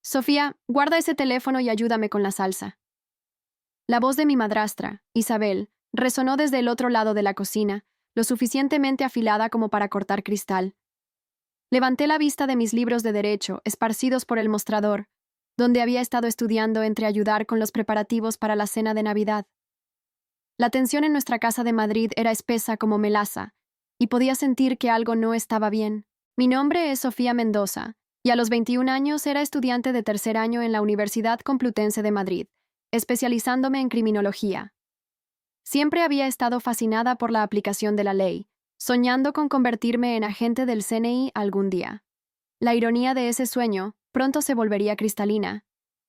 Sofía, guarda ese teléfono y ayúdame con la salsa. La voz de mi madrastra, Isabel, resonó desde el otro lado de la cocina, lo suficientemente afilada como para cortar cristal. Levanté la vista de mis libros de derecho, esparcidos por el mostrador, donde había estado estudiando entre ayudar con los preparativos para la cena de Navidad. La tensión en nuestra casa de Madrid era espesa como melaza, y podía sentir que algo no estaba bien. Mi nombre es Sofía Mendoza, y a los 21 años era estudiante de tercer año en la Universidad Complutense de Madrid, especializándome en criminología. Siempre había estado fascinada por la aplicación de la ley, soñando con convertirme en agente del CNI algún día. La ironía de ese sueño pronto se volvería cristalina.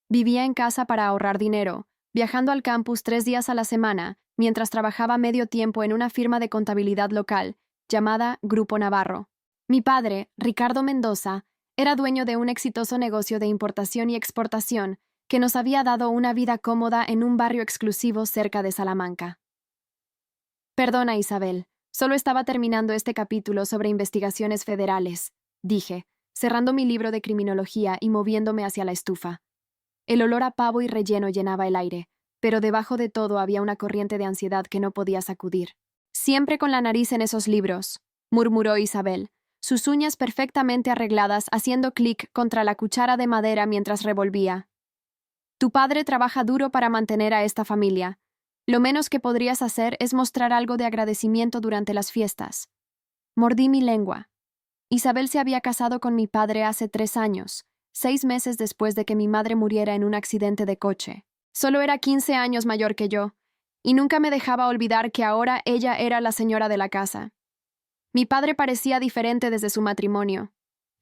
Vivía en casa para ahorrar dinero, viajando al campus 3 días a la semana, mientras trabajaba medio tiempo en una firma de contabilidad local, llamada Grupo Navarro. Mi padre, Ricardo Mendoza, era dueño de un exitoso negocio de importación y exportación que nos había dado una vida cómoda en un barrio exclusivo cerca de Salamanca. Perdona, Isabel, solo estaba terminando este capítulo sobre investigaciones federales, dije, cerrando mi libro de criminología y moviéndome hacia la estufa. El olor a pavo y relleno llenaba el aire, pero debajo de todo había una corriente de ansiedad que no podía sacudir. Siempre con la nariz en esos libros, murmuró Isabel, sus uñas perfectamente arregladas haciendo clic contra la cuchara de madera mientras revolvía. Tu padre trabaja duro para mantener a esta familia. Lo menos que podrías hacer es mostrar algo de agradecimiento durante las fiestas. Mordí mi lengua. Isabel se había casado con mi padre hace 3 años, 6 meses después de que mi madre muriera en un accidente de coche. Solo era 15 años mayor que yo, y nunca me dejaba olvidar que ahora ella era la señora de la casa. Mi padre parecía diferente desde su matrimonio,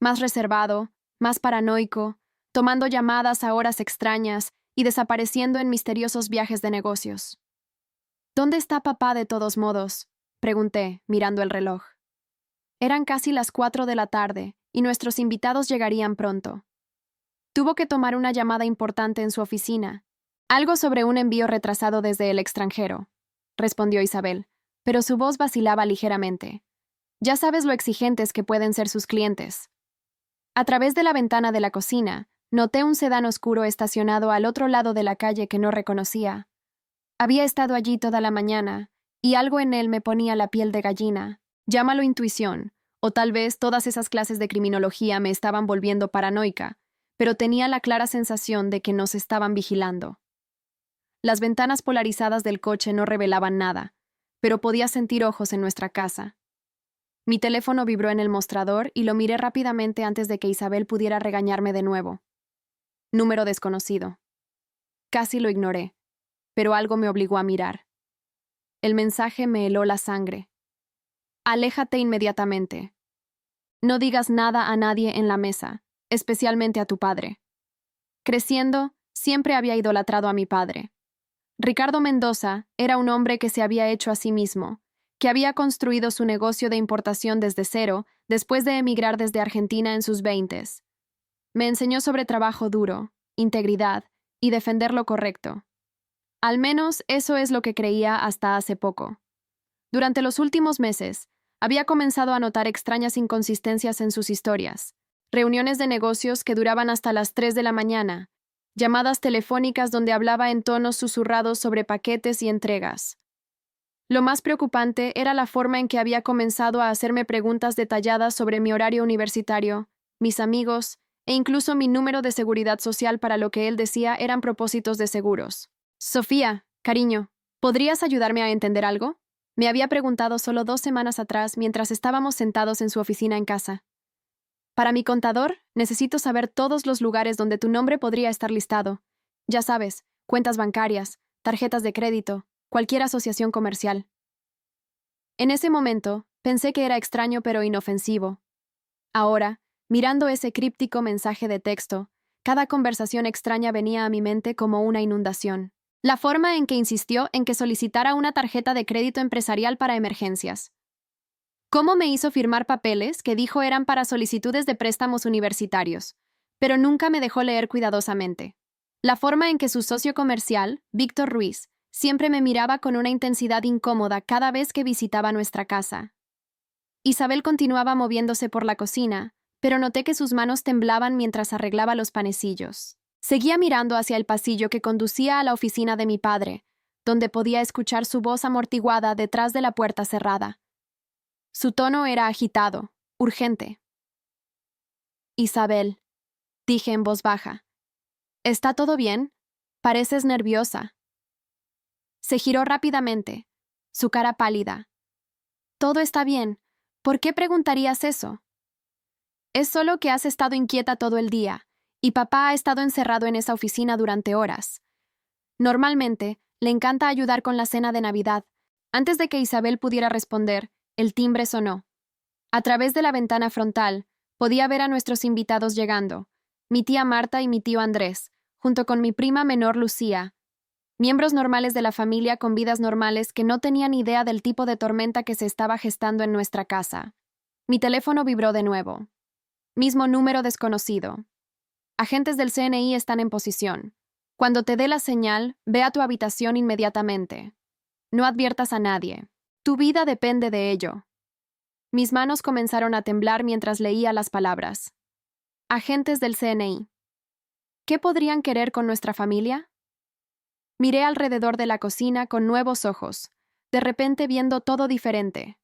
más reservado, más paranoico, tomando llamadas a horas extrañas y desapareciendo en misteriosos viajes de negocios. ¿Dónde está papá de todos modos?, pregunté, mirando el reloj. Eran casi las 4 de la tarde, y nuestros invitados llegarían pronto. Tuvo que tomar una llamada importante en su oficina. Algo sobre un envío retrasado desde el extranjero, respondió Isabel, pero su voz vacilaba ligeramente. Ya sabes lo exigentes que pueden ser sus clientes. A través de la ventana de la cocina, noté un sedán oscuro estacionado al otro lado de la calle que no reconocía. Había estado allí toda la mañana, y algo en él me ponía la piel de gallina. Llámalo intuición, o tal vez todas esas clases de criminología me estaban volviendo paranoica, pero tenía la clara sensación de que nos estaban vigilando. Las ventanas polarizadas del coche no revelaban nada, pero podía sentir ojos en nuestra casa. Mi teléfono vibró en el mostrador y lo miré rápidamente antes de que Isabel pudiera regañarme de nuevo. Número desconocido. Casi lo ignoré, pero algo me obligó a mirar. El mensaje me heló la sangre. Aléjate inmediatamente. No digas nada a nadie en la mesa, especialmente a tu padre. Creciendo, siempre había idolatrado a mi padre. Ricardo Mendoza era un hombre que se había hecho a sí mismo, que había construido su negocio de importación desde cero después de emigrar desde Argentina en sus 20s. Me enseñó sobre trabajo duro, integridad y defender lo correcto. Al menos eso es lo que creía hasta hace poco. Durante los últimos meses, había comenzado a notar extrañas inconsistencias en sus historias. Reuniones de negocios que duraban hasta las 3 de la mañana, llamadas telefónicas donde hablaba en tonos susurrados sobre paquetes y entregas. Lo más preocupante era la forma en que había comenzado a hacerme preguntas detalladas sobre mi horario universitario, mis amigos e incluso mi número de seguridad social para lo que él decía eran propósitos de seguros. Sofía, cariño, ¿podrías ayudarme a entender algo?, me había preguntado solo 2 semanas atrás mientras estábamos sentados en su oficina en casa. Para mi contador, necesito saber todos los lugares donde tu nombre podría estar listado. Ya sabes, cuentas bancarias, tarjetas de crédito, cualquier asociación comercial. En ese momento, pensé que era extraño pero inofensivo. Ahora, mirando ese críptico mensaje de texto, cada conversación extraña venía a mi mente como una inundación. La forma en que insistió en que solicitara una tarjeta de crédito empresarial para emergencias. Cómo me hizo firmar papeles que dijo eran para solicitudes de préstamos universitarios, pero nunca me dejó leer cuidadosamente. La forma en que su socio comercial, Víctor Ruiz, siempre me miraba con una intensidad incómoda cada vez que visitaba nuestra casa. Isabel continuaba moviéndose por la cocina, pero noté que sus manos temblaban mientras arreglaba los panecillos. Seguía mirando hacia el pasillo que conducía a la oficina de mi padre, donde podía escuchar su voz amortiguada detrás de la puerta cerrada. Su tono era agitado, urgente. Isabel, dije en voz baja. ¿Está todo bien? Pareces nerviosa. Se giró rápidamente, su cara pálida. Todo está bien. ¿Por qué preguntarías eso? Es solo que has estado inquieta todo el día, y papá ha estado encerrado en esa oficina durante horas. Normalmente, le encanta ayudar con la cena de Navidad. Antes de que Isabel pudiera responder, el timbre sonó. A través de la ventana frontal, podía ver a nuestros invitados llegando, mi tía Marta y mi tío Andrés, junto con mi prima menor Lucía, miembros normales de la familia con vidas normales que no tenían idea del tipo de tormenta que se estaba gestando en nuestra casa. Mi teléfono vibró de nuevo. Mismo número desconocido. Agentes del CNI están en posición. Cuando te dé la señal, ve a tu habitación inmediatamente. No adviertas a nadie. Tu vida depende de ello. Mis manos comenzaron a temblar mientras leía las palabras. Agentes del CNI. ¿Qué podrían querer con nuestra familia? Miré alrededor de la cocina con nuevos ojos, de repente viendo todo diferente.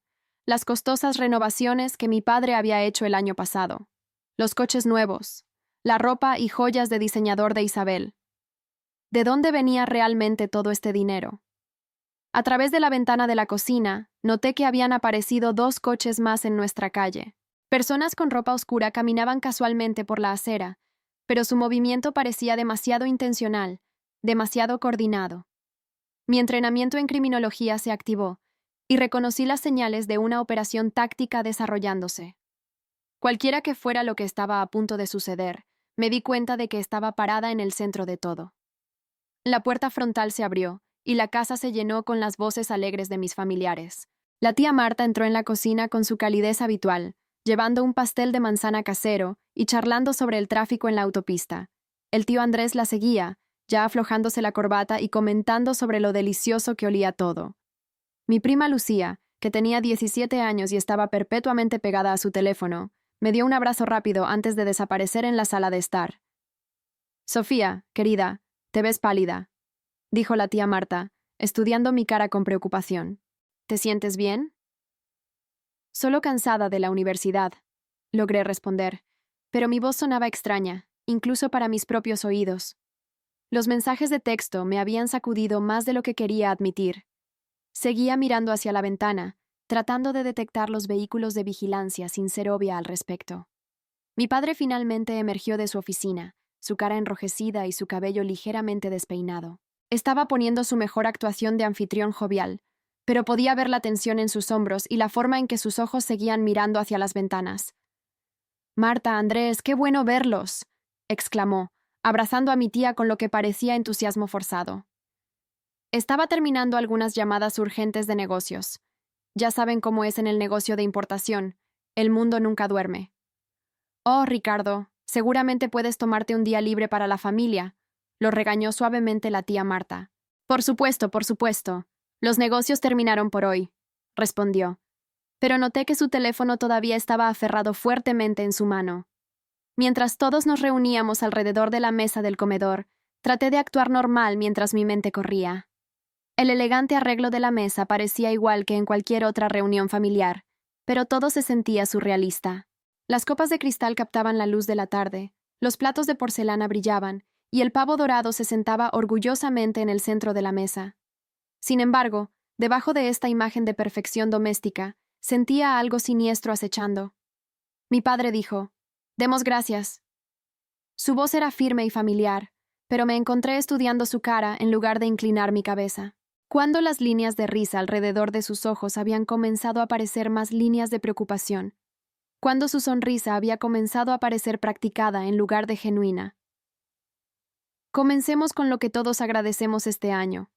Las costosas renovaciones que mi padre había hecho el año pasado. Los coches nuevos. La ropa y joyas de diseñador de Isabel. ¿De dónde venía realmente todo este dinero? A través de la ventana de la cocina, noté que habían aparecido 2 coches más en nuestra calle. Personas con ropa oscura caminaban casualmente por la acera, pero su movimiento parecía demasiado intencional, demasiado coordinado. Mi entrenamiento en criminología se activó, y reconocí las señales de una operación táctica desarrollándose. Cualquiera que fuera lo que estaba a punto de suceder, me di cuenta de que estaba parada en el centro de todo. La puerta frontal se abrió, y la casa se llenó con las voces alegres de mis familiares. La tía Marta entró en la cocina con su calidez habitual, llevando un pastel de manzana casero y charlando sobre el tráfico en la autopista. El tío Andrés la seguía, ya aflojándose la corbata y comentando sobre lo delicioso que olía todo. Mi prima Lucía, que tenía 17 años y estaba perpetuamente pegada a su teléfono, me dio un abrazo rápido antes de desaparecer en la sala de estar. Sofía, querida, te ves pálida, dijo la tía Marta, estudiando mi cara con preocupación. ¿Te sientes bien? Solo cansada de la universidad, logré responder, pero mi voz sonaba extraña, incluso para mis propios oídos. Los mensajes de texto me habían sacudido más de lo que quería admitir. Seguía mirando hacia la ventana, tratando de detectar los vehículos de vigilancia sin ser obvia al respecto. Mi padre finalmente emergió de su oficina, su cara enrojecida y su cabello ligeramente despeinado. Estaba poniendo su mejor actuación de anfitrión jovial, pero podía ver la tensión en sus hombros y la forma en que sus ojos seguían mirando hacia las ventanas. «Marta, Andrés, qué bueno verlos», exclamó, abrazando a mi tía con lo que parecía entusiasmo forzado. Estaba terminando algunas llamadas urgentes de negocios. Ya saben cómo es en el negocio de importación. El mundo nunca duerme. «Oh, Ricardo, seguramente puedes tomarte un día libre para la familia», lo regañó suavemente la tía Marta. Por supuesto, por supuesto. Los negocios terminaron por hoy», respondió. Pero noté que su teléfono todavía estaba aferrado fuertemente en su mano. Mientras todos nos reuníamos alrededor de la mesa del comedor, traté de actuar normal mientras mi mente corría. El elegante arreglo de la mesa parecía igual que en cualquier otra reunión familiar, pero todo se sentía surrealista. Las copas de cristal captaban la luz de la tarde, los platos de porcelana brillaban, y el pavo dorado se sentaba orgullosamente en el centro de la mesa. Sin embargo, debajo de esta imagen de perfección doméstica, sentía algo siniestro acechando. Mi padre dijo: «Demos gracias». Su voz era firme y familiar, pero me encontré estudiando su cara en lugar de inclinar mi cabeza. Cuando las líneas de risa alrededor de sus ojos habían comenzado a aparecer más líneas de preocupación. Cuando su sonrisa había comenzado a parecer practicada en lugar de genuina. «Comencemos con lo que todos agradecemos este año»,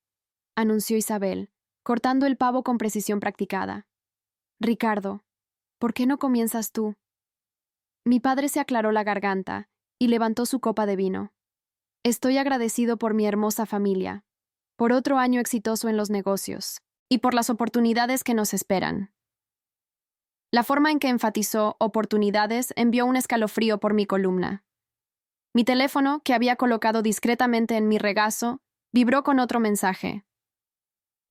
anunció Isabel, cortando el pavo con precisión practicada. «Ricardo, ¿por qué no comienzas tú?» Mi padre se aclaró la garganta y levantó su copa de vino. «Estoy agradecido por mi hermosa familia, por otro año exitoso en los negocios y por las oportunidades que nos esperan». La forma en que enfatizó oportunidades envió un escalofrío por mi columna. Mi teléfono, que había colocado discretamente en mi regazo, vibró con otro mensaje.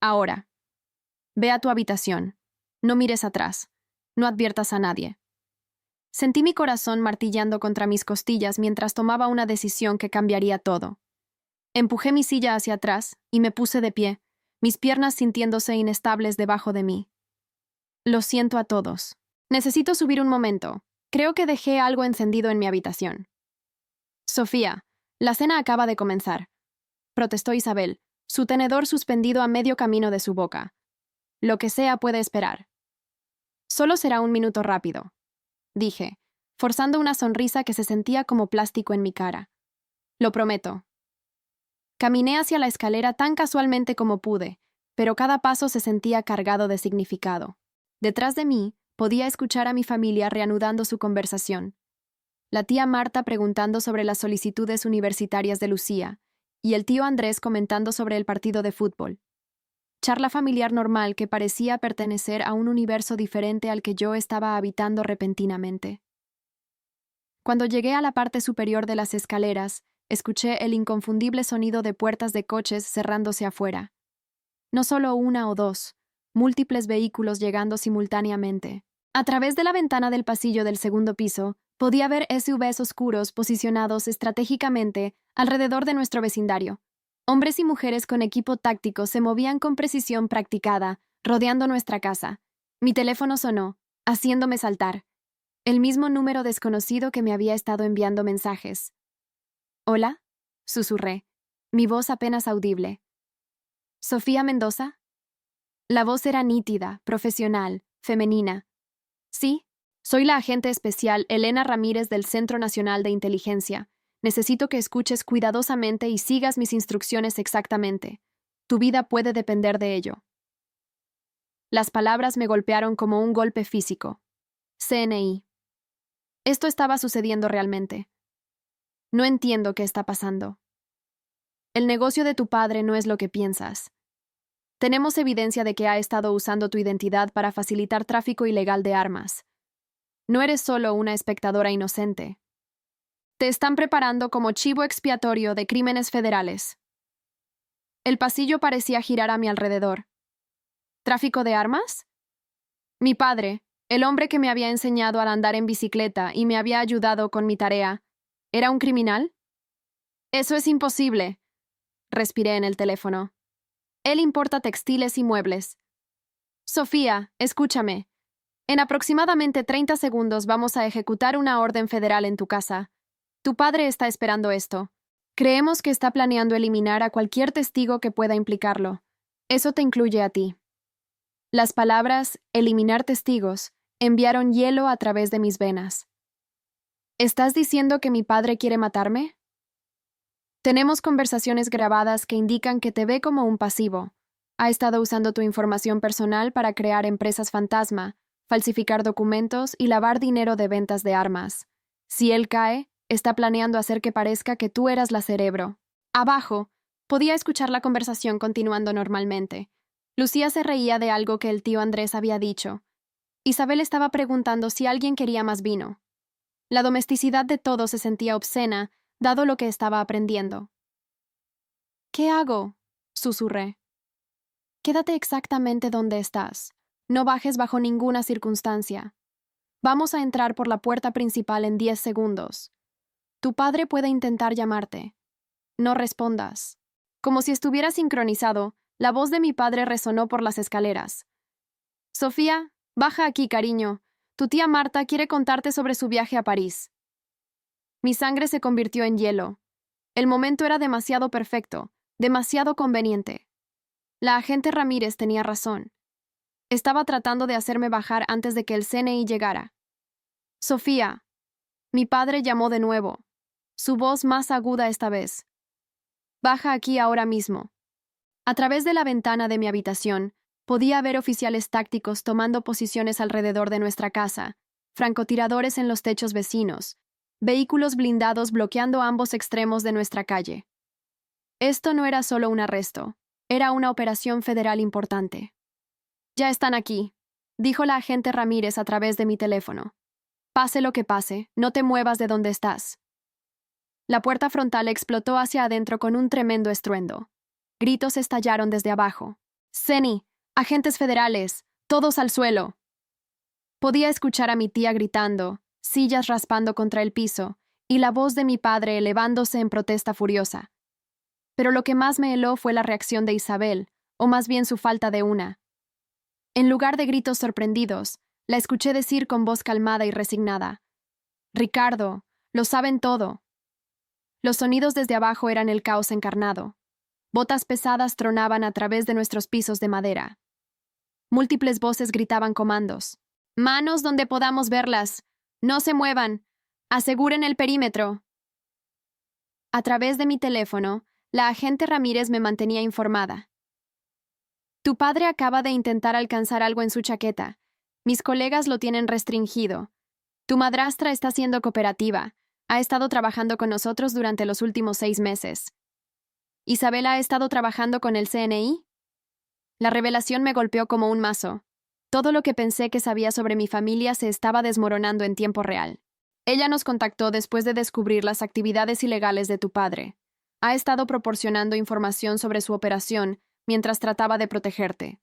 Ahora, ve a tu habitación. No mires atrás. No adviertas a nadie. Sentí mi corazón martillando contra mis costillas mientras tomaba una decisión que cambiaría todo. Empujé mi silla hacia atrás y me puse de pie, mis piernas sintiéndose inestables debajo de mí. Lo siento a todos. Necesito subir un momento. Creo que dejé algo encendido en mi habitación. Sofía, la cena acaba de comenzar, protestó Isabel, su tenedor suspendido a medio camino de su boca. Lo que sea puede esperar. Solo será un minuto rápido, dije, forzando una sonrisa que se sentía como plástico en mi cara. Lo prometo. Caminé hacia la escalera tan casualmente como pude, pero cada paso se sentía cargado de significado. Detrás de mí, podía escuchar a mi familia reanudando su conversación. La tía Marta preguntando sobre las solicitudes universitarias de Lucía, y el tío Andrés comentando sobre el partido de fútbol. Charla familiar normal que parecía pertenecer a un universo diferente al que yo estaba habitando repentinamente. Cuando llegué a la parte superior de las escaleras, escuché el inconfundible sonido de puertas de coches cerrándose afuera. No solo una o dos, múltiples vehículos llegando simultáneamente. A través de la ventana del pasillo del segundo piso, podía ver SUVs oscuros posicionados estratégicamente alrededor de nuestro vecindario. Hombres y mujeres con equipo táctico se movían con precisión practicada, rodeando nuestra casa. Mi teléfono sonó, haciéndome saltar. El mismo número desconocido que me había estado enviando mensajes. «¿Hola?», susurré, mi voz apenas audible. «¿Sofía Mendoza?». La voz era nítida, profesional, femenina. «Sí, soy la agente especial Elena Ramírez del Centro Nacional de Inteligencia. Necesito que escuches cuidadosamente y sigas mis instrucciones exactamente. Tu vida puede depender de ello». Las palabras me golpearon como un golpe físico. CNI. Esto estaba sucediendo realmente. No entiendo qué está pasando. El negocio de tu padre no es lo que piensas. Tenemos evidencia de que ha estado usando tu identidad para facilitar tráfico ilegal de armas. No eres solo una espectadora inocente. Te están preparando como chivo expiatorio de crímenes federales. El pasillo parecía girar a mi alrededor. ¿Tráfico de armas? Mi padre, el hombre que me había enseñado a andar en bicicleta y me había ayudado con mi tarea, ¿era un criminal? Eso es imposible. Respiré en el teléfono. Él importa textiles y muebles. Sofía, escúchame. En aproximadamente 30 segundos vamos a ejecutar una orden federal en tu casa. Tu padre está esperando esto. Creemos que está planeando eliminar a cualquier testigo que pueda implicarlo. Eso te incluye a ti. Las palabras «eliminar testigos» enviaron hielo a través de mis venas. ¿Estás diciendo que mi padre quiere matarme? Tenemos conversaciones grabadas que indican que te ve como un pasivo. Ha estado usando tu información personal para crear empresas fantasma, falsificar documentos y lavar dinero de ventas de armas. Si él cae, está planeando hacer que parezca que tú eras la cerebro. Abajo, podía escuchar la conversación continuando normalmente. Lucía se reía de algo que el tío Andrés había dicho. Isabel estaba preguntando si alguien quería más vino. La domesticidad de todo se sentía obscena, dado lo que estaba aprendiendo. «¿Qué hago?», susurré. «Quédate exactamente donde estás. No bajes bajo ninguna circunstancia. Vamos a entrar por la puerta principal en 10 segundos. Tu padre puede intentar llamarte. No respondas». Como si estuviera sincronizado, la voz de mi padre resonó por las escaleras. «Sofía, baja aquí, cariño. Tu tía Marta quiere contarte sobre su viaje a París». Mi sangre se convirtió en hielo. El momento era demasiado perfecto, demasiado conveniente. La agente Ramírez tenía razón. Estaba tratando de hacerme bajar antes de que el CNI llegara. «Sofía». Mi padre llamó de nuevo, su voz más aguda esta vez. «Baja aquí ahora mismo». A través de la ventana de mi habitación, podía ver oficiales tácticos tomando posiciones alrededor de nuestra casa, francotiradores en los techos vecinos, vehículos blindados bloqueando ambos extremos de nuestra calle. Esto no era solo un arresto, era una operación federal importante. «Ya están aquí», dijo la agente Ramírez a través de mi teléfono. Pase lo que pase, no te muevas de donde estás. La puerta frontal explotó hacia adentro con un tremendo estruendo. Gritos estallaron desde abajo. «Ceni, agentes federales, todos al suelo». Podía escuchar a mi tía gritando, sillas raspando contra el piso, y la voz de mi padre elevándose en protesta furiosa. Pero lo que más me heló fue la reacción de Isabel, o más bien su falta de una. En lugar de gritos sorprendidos, la escuché decir con voz calmada y resignada: «Ricardo, lo saben todo». Los sonidos desde abajo eran el caos encarnado. Botas pesadas tronaban a través de nuestros pisos de madera. Múltiples voces gritaban comandos. «Manos donde podamos verlas. No se muevan. Aseguren el perímetro». A través de mi teléfono, la agente Ramírez me mantenía informada. «Tu padre acaba de intentar alcanzar algo en su chaqueta. Mis colegas lo tienen restringido. Tu madrastra está siendo cooperativa. Ha estado trabajando con nosotros durante los últimos 6 meses. ¿Isabela ha estado trabajando con el CNI?» La revelación me golpeó como un mazo. Todo lo que pensé que sabía sobre mi familia se estaba desmoronando en tiempo real. Ella nos contactó después de descubrir las actividades ilegales de tu padre. Ha estado proporcionando información sobre su operación mientras trataba de protegerte.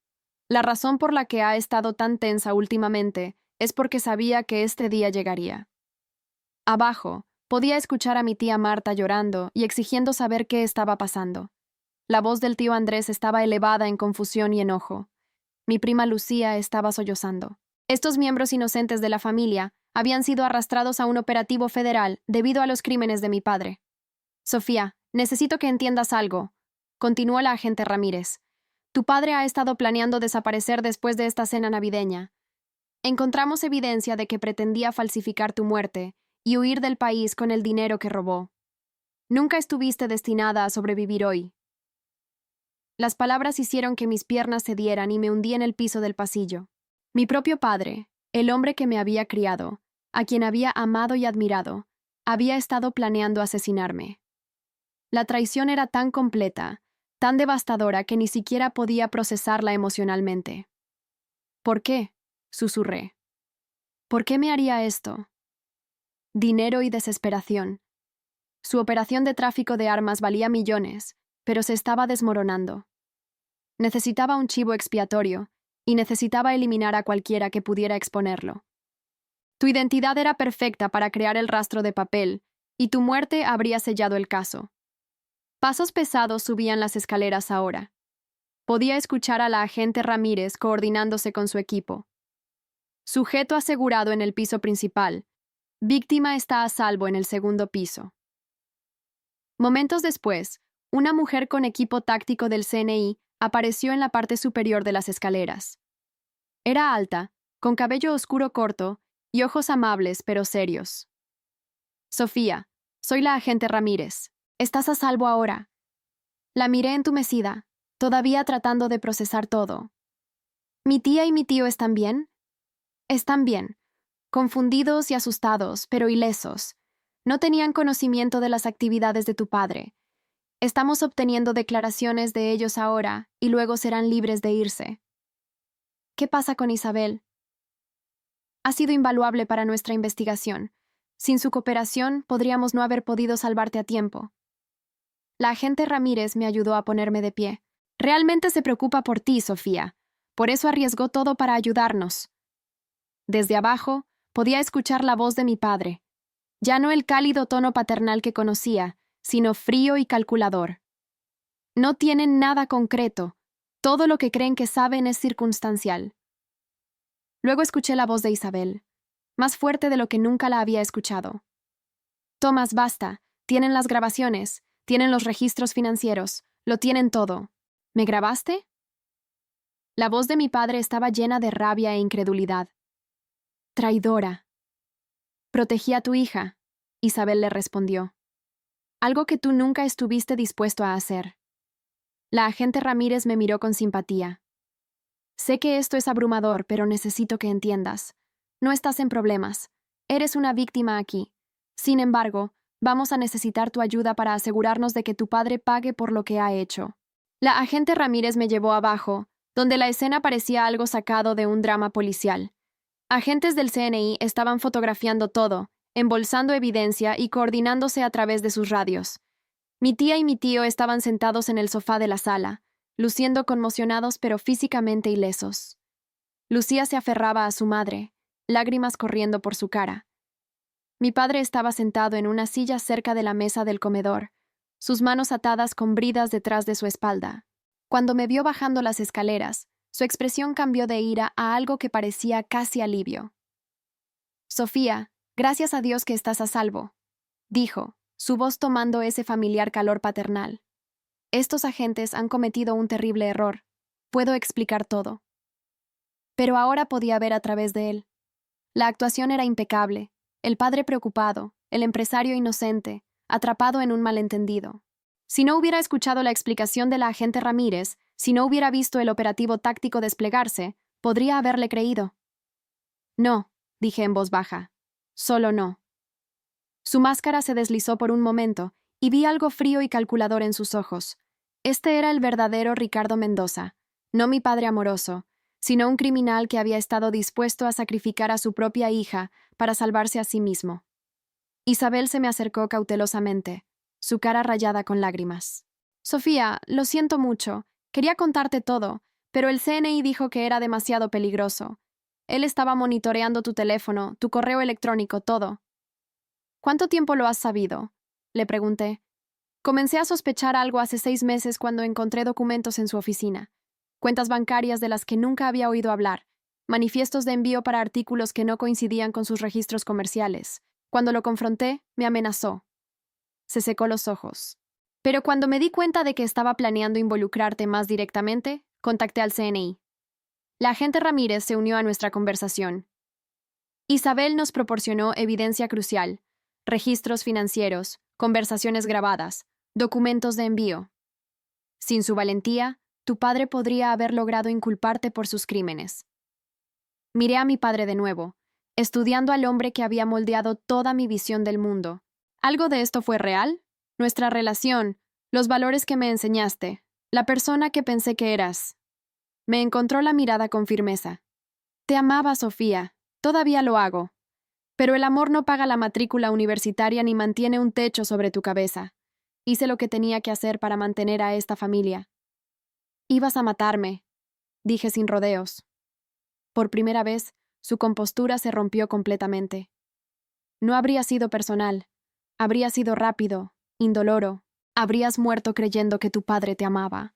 La razón por la que ha estado tan tensa últimamente es porque sabía que este día llegaría. Abajo, podía escuchar a mi tía Marta llorando y exigiendo saber qué estaba pasando. La voz del tío Andrés estaba elevada en confusión y enojo. Mi prima Lucía estaba sollozando. Estos miembros inocentes de la familia habían sido arrastrados a un operativo federal debido a los crímenes de mi padre. «Sofía, necesito que entiendas algo», continuó la agente Ramírez. «Tu padre ha estado planeando desaparecer después de esta cena navideña. Encontramos evidencia de que pretendía falsificar tu muerte y huir del país con el dinero que robó. Nunca estuviste destinada a sobrevivir hoy». Las palabras hicieron que mis piernas cedieran y me hundí en el piso del pasillo. Mi propio padre, el hombre que me había criado, a quien había amado y admirado, había estado planeando asesinarme. La traición era tan completa, tan devastadora que ni siquiera podía procesarla emocionalmente. «¿Por qué?», susurré. «¿Por qué me haría esto?». Dinero y desesperación. Su operación de tráfico de armas valía millones, pero se estaba desmoronando. Necesitaba un chivo expiatorio, y necesitaba eliminar a cualquiera que pudiera exponerlo. Tu identidad era perfecta para crear el rastro de papel, y tu muerte habría sellado el caso. Pasos pesados subían las escaleras ahora. Podía escuchar a la agente Ramírez coordinándose con su equipo. «Sujeto asegurado en el piso principal. Víctima está a salvo en el segundo piso». Momentos después, una mujer con equipo táctico del CNI apareció en la parte superior de las escaleras. Era alta, con cabello oscuro corto y ojos amables pero serios. «Sofía, soy la agente Ramírez. Estás a salvo ahora». La miré entumecida, todavía tratando de procesar todo. «¿Mi tía y mi tío están bien?». «Están bien, confundidos y asustados, pero ilesos. No tenían conocimiento de las actividades de tu padre. Estamos obteniendo declaraciones de ellos ahora y luego serán libres de irse». «¿Qué pasa con Isabel?». «Ha sido invaluable para nuestra investigación. Sin su cooperación, podríamos no haber podido salvarte a tiempo». La agente Ramírez me ayudó a ponerme de pie. «Realmente se preocupa por ti, Sofía. Por eso arriesgó todo para ayudarnos». Desde abajo, podía escuchar la voz de mi padre. Ya no el cálido tono paternal que conocía, sino frío y calculador. «No tienen nada concreto. Todo lo que creen que saben es circunstancial». Luego escuché la voz de Isabel, más fuerte de lo que nunca la había escuchado. «Tomás, basta. Tienen las grabaciones, tienen los registros financieros, lo tienen todo. ¿Me grabaste?». La voz de mi padre estaba llena de rabia e incredulidad. «Traidora». «Protegí a tu hija», Isabel le respondió. «Algo que tú nunca estuviste dispuesto a hacer». La agente Ramírez me miró con simpatía. «Sé que esto es abrumador, pero necesito que entiendas. No estás en problemas. Eres una víctima aquí. Sin embargo, vamos a necesitar tu ayuda para asegurarnos de que tu padre pague por lo que ha hecho». La agente Ramírez me llevó abajo, donde la escena parecía algo sacado de un drama policial. Agentes del CNI estaban fotografiando todo, embolsando evidencia y coordinándose a través de sus radios. Mi tía y mi tío estaban sentados en el sofá de la sala, luciendo conmocionados pero físicamente ilesos. Lucía se aferraba a su madre, lágrimas corriendo por su cara. Mi padre estaba sentado en una silla cerca de la mesa del comedor, sus manos atadas con bridas detrás de su espalda. Cuando me vio bajando las escaleras, su expresión cambió de ira a algo que parecía casi alivio. «Sofía, gracias a Dios que estás a salvo», dijo, su voz tomando ese familiar calor paternal. «Estos agentes han cometido un terrible error. Puedo explicar todo». Pero ahora podía ver a través de él. La actuación era impecable, el padre preocupado, el empresario inocente, atrapado en un malentendido. Si no hubiera escuchado la explicación de la agente Ramírez, si no hubiera visto el operativo táctico desplegarse, podría haberle creído. «No», dije en voz baja. «Solo no». Su máscara se deslizó por un momento y vi algo frío y calculador en sus ojos. Este era el verdadero Ricardo Mendoza, no mi padre amoroso, sino un criminal que había estado dispuesto a sacrificar a su propia hija para salvarse a sí mismo. Isabel se me acercó cautelosamente, su cara rayada con lágrimas. «Sofía, lo siento mucho. Quería contarte todo, pero el CNI dijo que era demasiado peligroso. Él estaba monitoreando tu teléfono, tu correo electrónico, todo». «¿Cuánto tiempo lo has sabido?», le pregunté. «Comencé a sospechar algo hace 6 meses cuando encontré documentos en su oficina. Cuentas bancarias de las que nunca había oído hablar, manifiestos de envío para artículos que no coincidían con sus registros comerciales. Cuando lo confronté, me amenazó». Se secó los ojos. «Pero cuando me di cuenta de que estaba planeando involucrarte más directamente, contacté al CNI. La agente Ramírez se unió a nuestra conversación. Isabel nos proporcionó evidencia crucial, registros financieros, conversaciones grabadas, documentos de envío. Sin su valentía, tu padre podría haber logrado inculparte por sus crímenes». Miré a mi padre de nuevo, estudiando al hombre que había moldeado toda mi visión del mundo. ¿Algo de esto fue real? Nuestra relación, los valores que me enseñaste, la persona que pensé que eras. Me encontró la mirada con firmeza. «Te amaba, Sofía, todavía lo hago. Pero el amor no paga la matrícula universitaria ni mantiene un techo sobre tu cabeza. Hice lo que tenía que hacer para mantener a esta familia». «Ibas a matarme», dije sin rodeos. Por primera vez, su compostura se rompió completamente. «No habría sido personal. Habría sido rápido, indoloro. Habrías muerto creyendo que tu padre te amaba».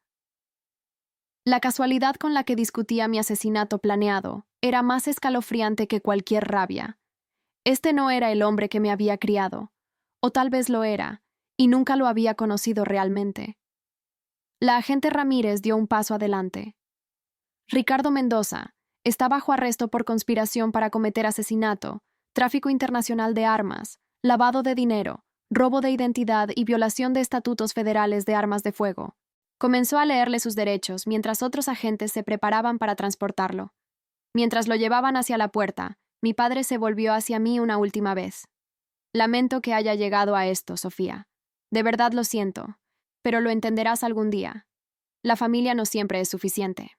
La casualidad con la que discutía mi asesinato planeado era más escalofriante que cualquier rabia. Este no era el hombre que me había criado, o tal vez lo era, y nunca lo había conocido realmente. La agente Ramírez dio un paso adelante. «Ricardo Mendoza está bajo arresto por conspiración para cometer asesinato, tráfico internacional de armas, lavado de dinero, robo de identidad y violación de estatutos federales de armas de fuego». Comenzó a leerle sus derechos mientras otros agentes se preparaban para transportarlo. Mientras lo llevaban hacia la puerta, mi padre se volvió hacia mí una última vez. «Lamento que haya llegado a esto, Sofía. De verdad lo siento, pero lo entenderás algún día. La familia no siempre es suficiente».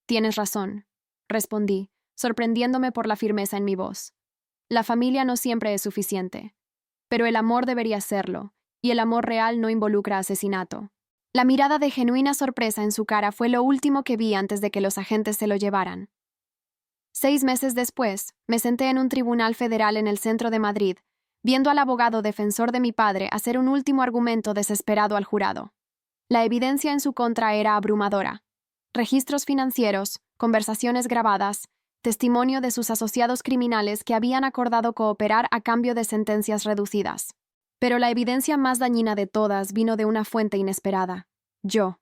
«Tienes razón», respondí, sorprendiéndome por la firmeza en mi voz. «La familia no siempre es suficiente. Pero el amor debería serlo, y el amor real no involucra asesinato». La mirada de genuina sorpresa en su cara fue lo último que vi antes de que los agentes se lo llevaran. 6 meses después, me senté en un tribunal federal en el centro de Madrid, viendo al abogado defensor de mi padre hacer un último argumento desesperado al jurado. La evidencia en su contra era abrumadora. Registros financieros, conversaciones grabadas, testimonio de sus asociados criminales que habían acordado cooperar a cambio de sentencias reducidas. Pero la evidencia más dañina de todas vino de una fuente inesperada: yo.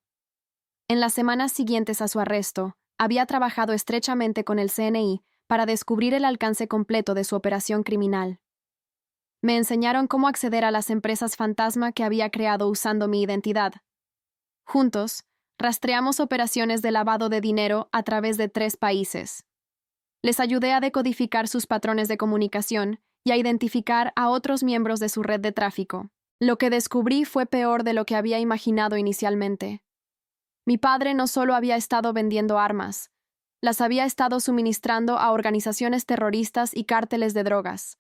En las semanas siguientes a su arresto, había trabajado estrechamente con el CNI para descubrir el alcance completo de su operación criminal. Me enseñaron cómo acceder a las empresas fantasma que había creado usando mi identidad. Juntos, rastreamos operaciones de lavado de dinero a través de 3 países. Les ayudé a decodificar sus patrones de comunicación y a identificar a otros miembros de su red de tráfico. Lo que descubrí fue peor de lo que había imaginado inicialmente. Mi padre no solo había estado vendiendo armas, las había estado suministrando a organizaciones terroristas y cárteles de drogas.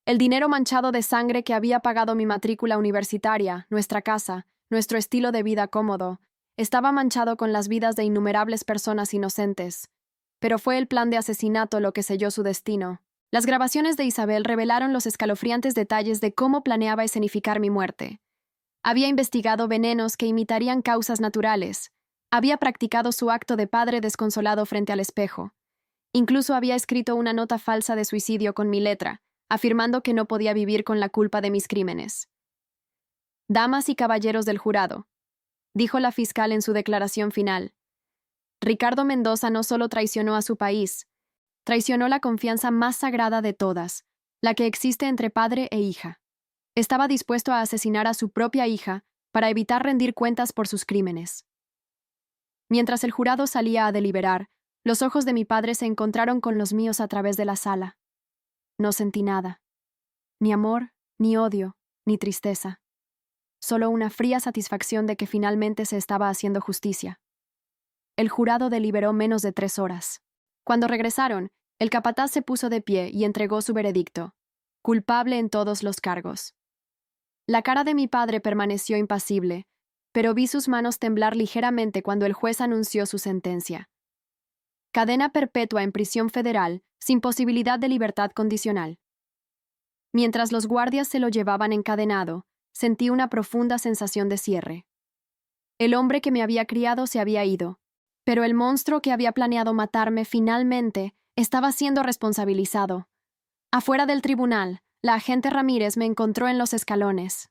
El dinero manchado de sangre que había pagado mi matrícula universitaria, nuestra casa, nuestro estilo de vida cómodo, estaba manchado con las vidas de innumerables personas inocentes. Pero fue el plan de asesinato lo que selló su destino. Las grabaciones de Isabel revelaron los escalofriantes detalles de cómo planeaba escenificar mi muerte. Había investigado venenos que imitarían causas naturales. Había practicado su acto de padre desconsolado frente al espejo. Incluso había escrito una nota falsa de suicidio con mi letra, afirmando que no podía vivir con la culpa de mis crímenes. Damas y caballeros del jurado, dijo la fiscal en su declaración final, Ricardo Mendoza no solo traicionó a su país, traicionó la confianza más sagrada de todas, la que existe entre padre e hija. Estaba dispuesto a asesinar a su propia hija para evitar rendir cuentas por sus crímenes. Mientras el jurado salía a deliberar, los ojos de mi padre se encontraron con los míos a través de la sala. No sentí nada. Ni amor, ni odio, ni tristeza. Solo una fría satisfacción de que finalmente se estaba haciendo justicia. El jurado deliberó menos de 3 horas. Cuando regresaron, el capataz se puso de pie y entregó su veredicto. Culpable en todos los cargos. La cara de mi padre permaneció impasible, pero vi sus manos temblar ligeramente cuando el juez anunció su sentencia. Cadena perpetua en prisión federal, sin posibilidad de libertad condicional. Mientras los guardias se lo llevaban encadenado, sentí una profunda sensación de cierre. El hombre que me había criado se había ido, pero el monstruo que había planeado matarme finalmente estaba siendo responsabilizado. Afuera del tribunal, la agente Ramírez me encontró en los escalones.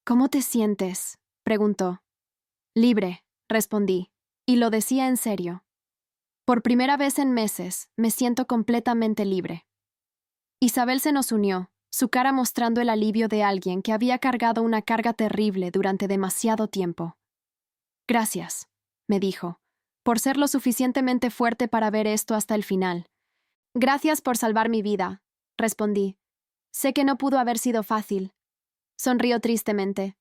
«¿Cómo te sientes?», preguntó. «Libre», respondí, y lo decía en serio. Por primera vez en meses, me siento completamente libre. Isabel se nos unió, su cara mostrando el alivio de alguien que había cargado una carga terrible durante demasiado tiempo. «Gracias», me dijo, «por ser lo suficientemente fuerte para ver esto hasta el final». «Gracias por salvar mi vida», respondí. «Sé que no pudo haber sido fácil». Sonrió tristemente.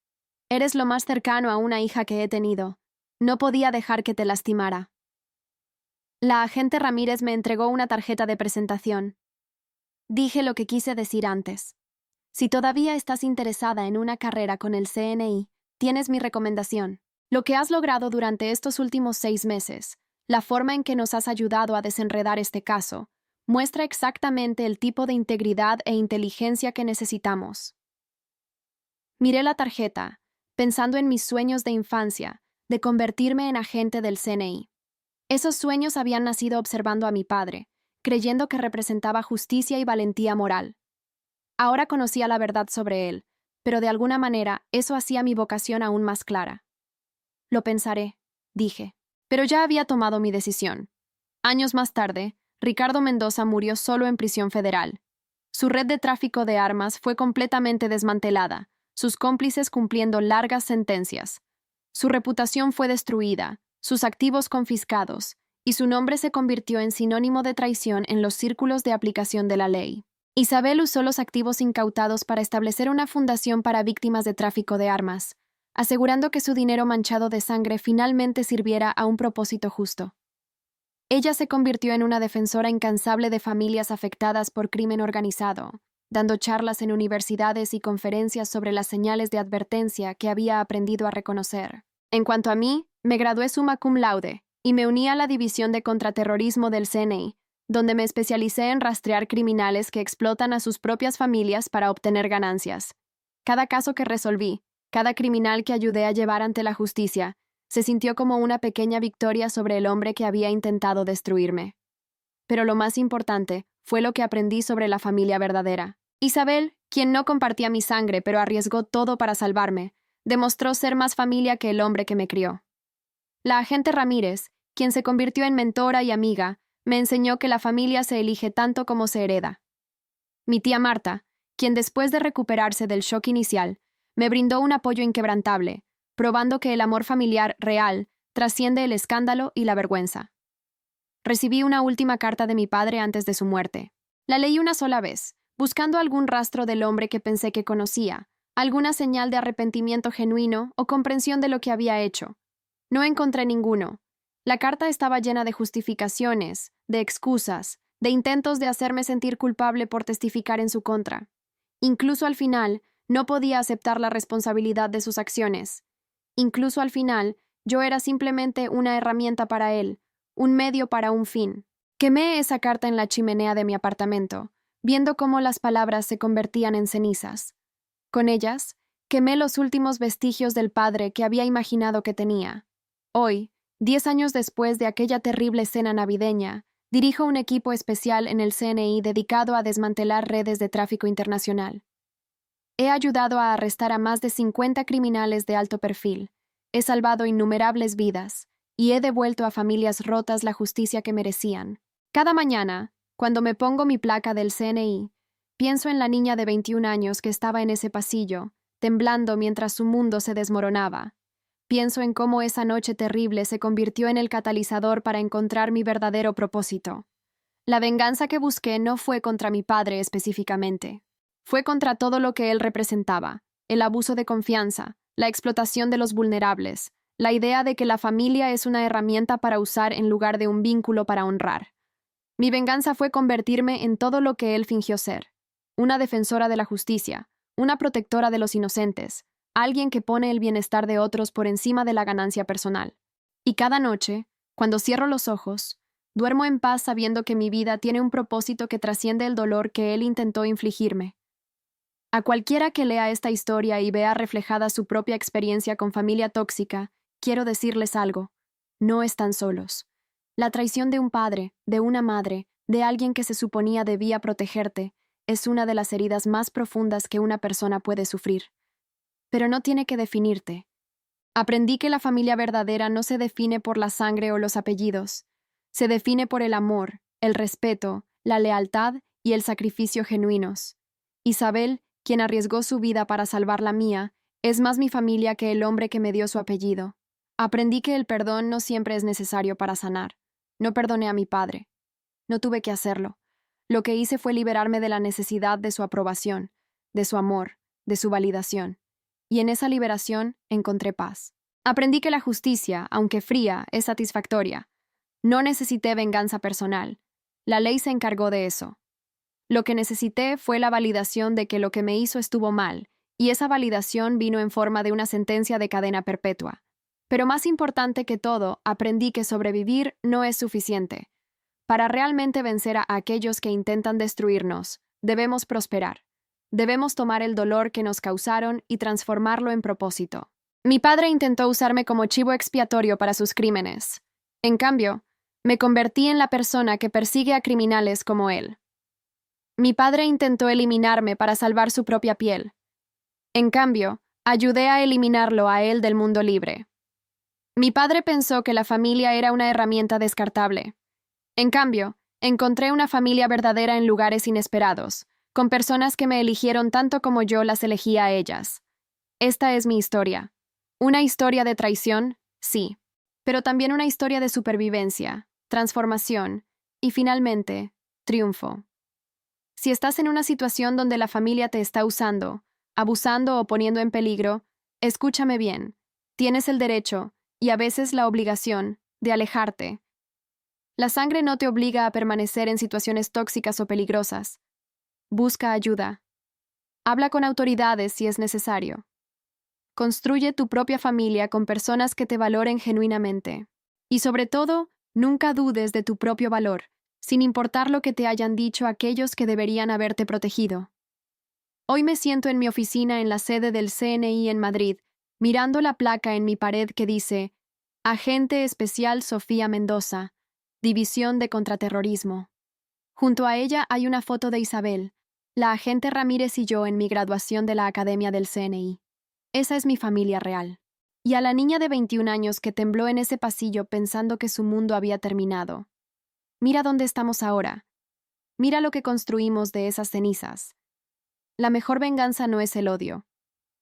«Eres lo más cercano a una hija que he tenido. No podía dejar que te lastimara». La agente Ramírez me entregó una tarjeta de presentación. Dije lo que quise decir antes. Si todavía estás interesada en una carrera con el CNI, tienes mi recomendación. Lo que has logrado durante estos últimos 6 meses, la forma en que nos has ayudado a desenredar este caso, muestra exactamente el tipo de integridad e inteligencia que necesitamos. Miré la tarjeta, pensando en mis sueños de infancia, de convertirme en agente del CNI. Esos sueños habían nacido observando a mi padre, creyendo que representaba justicia y valentía moral. Ahora conocía la verdad sobre él, pero de alguna manera eso hacía mi vocación aún más clara. «Lo pensaré», dije, pero ya había tomado mi decisión. Años más tarde, Ricardo Mendoza murió solo en prisión federal. Su red de tráfico de armas fue completamente desmantelada, sus cómplices cumpliendo largas sentencias. Su reputación fue destruida, sus activos confiscados, y su nombre se convirtió en sinónimo de traición en los círculos de aplicación de la ley. Isabel usó los activos incautados para establecer una fundación para víctimas de tráfico de armas, asegurando que su dinero manchado de sangre finalmente sirviera a un propósito justo. Ella se convirtió en una defensora incansable de familias afectadas por crimen organizado, dando charlas en universidades y conferencias sobre las señales de advertencia que había aprendido a reconocer. En cuanto a mí, me gradué summa cum laude y me uní a la División de Contraterrorismo del CNI, donde me especialicé en rastrear criminales que explotan a sus propias familias para obtener ganancias. Cada caso que resolví, cada criminal que ayudé a llevar ante la justicia, se sintió como una pequeña victoria sobre el hombre que había intentado destruirme. Pero lo más importante fue lo que aprendí sobre la familia verdadera. Isabel, quien no compartía mi sangre pero arriesgó todo para salvarme, demostró ser más familia que el hombre que me crió. La agente Ramírez, quien se convirtió en mentora y amiga, me enseñó que la familia se elige tanto como se hereda. Mi tía Marta, quien después de recuperarse del shock inicial, me brindó un apoyo inquebrantable, probando que el amor familiar real trasciende el escándalo y la vergüenza. Recibí una última carta de mi padre antes de su muerte. La leí una sola vez, buscando algún rastro del hombre que pensé que conocía, alguna señal de arrepentimiento genuino o comprensión de lo que había hecho. No encontré ninguno. La carta estaba llena de justificaciones, de excusas, de intentos de hacerme sentir culpable por testificar en su contra. Incluso al final, no podía aceptar la responsabilidad de sus acciones. Incluso al final, yo era simplemente una herramienta para él, un medio para un fin. Quemé esa carta en la chimenea de mi apartamento, viendo cómo las palabras se convertían en cenizas. Con ellas, quemé los últimos vestigios del padre que había imaginado que tenía. Hoy, 10 años después de aquella terrible cena navideña, dirijo un equipo especial en el CNI dedicado a desmantelar redes de tráfico internacional. He ayudado a arrestar a más de 50 criminales de alto perfil, he salvado innumerables vidas y he devuelto a familias rotas la justicia que merecían. Cada mañana, cuando me pongo mi placa del CNI, pienso en la niña de 21 años que estaba en ese pasillo, temblando mientras su mundo se desmoronaba. Pienso en cómo esa noche terrible se convirtió en el catalizador para encontrar mi verdadero propósito. La venganza que busqué no fue contra mi padre específicamente. Fue contra todo lo que él representaba: el abuso de confianza, la explotación de los vulnerables, la idea de que la familia es una herramienta para usar en lugar de un vínculo para honrar. Mi venganza fue convertirme en todo lo que él fingió ser: una defensora de la justicia, una protectora de los inocentes, alguien que pone el bienestar de otros por encima de la ganancia personal. Y cada noche, cuando cierro los ojos, duermo en paz sabiendo que mi vida tiene un propósito que trasciende el dolor que él intentó infligirme. A cualquiera que lea esta historia y vea reflejada su propia experiencia con familia tóxica, quiero decirles algo: no están solos. La traición de un padre, de una madre, de alguien que se suponía debía protegerte, es una de las heridas más profundas que una persona puede sufrir. Pero no tiene que definirte. Aprendí que la familia verdadera no se define por la sangre o los apellidos. Se define por el amor, el respeto, la lealtad y el sacrificio genuinos. Isabel, quien arriesgó su vida para salvar la mía, es más mi familia que el hombre que me dio su apellido. Aprendí que el perdón no siempre es necesario para sanar. No perdoné a mi padre. No tuve que hacerlo. Lo que hice fue liberarme de la necesidad de su aprobación, de su amor, de su validación. Y en esa liberación encontré paz. Aprendí que la justicia, aunque fría, es satisfactoria. No necesité venganza personal. La ley se encargó de eso. Lo que necesité fue la validación de que lo que me hizo estuvo mal, y esa validación vino en forma de una sentencia de cadena perpetua. Pero más importante que todo, aprendí que sobrevivir no es suficiente. Para realmente vencer a aquellos que intentan destruirnos, debemos prosperar. Debemos tomar el dolor que nos causaron y transformarlo en propósito. Mi padre intentó usarme como chivo expiatorio para sus crímenes. En cambio, me convertí en la persona que persigue a criminales como él. Mi padre intentó eliminarme para salvar su propia piel. En cambio, ayudé a eliminarlo a él del mundo libre. Mi padre pensó que la familia era una herramienta descartable. En cambio, encontré una familia verdadera en lugares inesperados, con personas que me eligieron tanto como yo las elegía a ellas. Esta es mi historia. Una historia de traición, sí, pero también una historia de supervivencia, transformación y, finalmente, triunfo. Si estás en una situación donde la familia te está usando, abusando o poniendo en peligro, escúchame bien. Tienes el derecho, y a veces la obligación, de alejarte. La sangre no te obliga a permanecer en situaciones tóxicas o peligrosas. Busca ayuda. Habla con autoridades si es necesario. Construye tu propia familia con personas que te valoren genuinamente. Y sobre todo, nunca dudes de tu propio valor, sin importar lo que te hayan dicho aquellos que deberían haberte protegido. Hoy me siento en mi oficina en la sede del CNI en Madrid, mirando la placa en mi pared que dice: Agente Especial Sofía Mendoza, División de Contraterrorismo. Junto a ella hay una foto de Isabel, la agente Ramírez y yo en mi graduación de la Academia del CNI. Esa es mi familia real. Y a la niña de 21 años que tembló en ese pasillo pensando que su mundo había terminado. Mira dónde estamos ahora. Mira lo que construimos de esas cenizas. La mejor venganza no es el odio.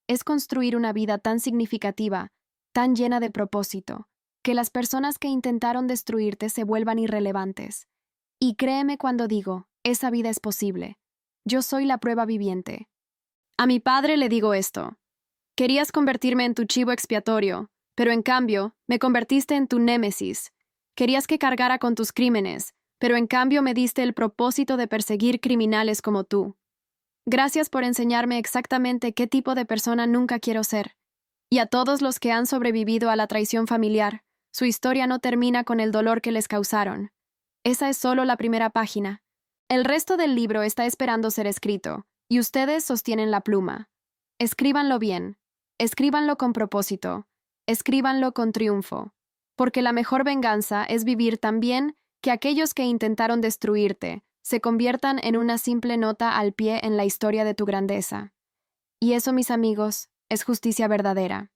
Es construir una vida tan significativa, tan llena de propósito, que las personas que intentaron destruirte se vuelvan irrelevantes. Y créeme cuando digo, esa vida es posible. Yo soy la prueba viviente. A mi padre le digo esto: querías convertirme en tu chivo expiatorio, pero en cambio, me convertiste en tu némesis. Querías que cargara con tus crímenes, pero en cambio me diste el propósito de perseguir criminales como tú. Gracias por enseñarme exactamente qué tipo de persona nunca quiero ser. Y a todos los que han sobrevivido a la traición familiar, su historia no termina con el dolor que les causaron. Esa es solo la primera página. El resto del libro está esperando ser escrito, y ustedes sostienen la pluma. Escríbanlo bien. Escríbanlo con propósito. Escríbanlo con triunfo. Porque la mejor venganza es vivir tan bien que aquellos que intentaron destruirte se conviertan en una simple nota al pie en la historia de tu grandeza. Y eso, mis amigos, es justicia verdadera.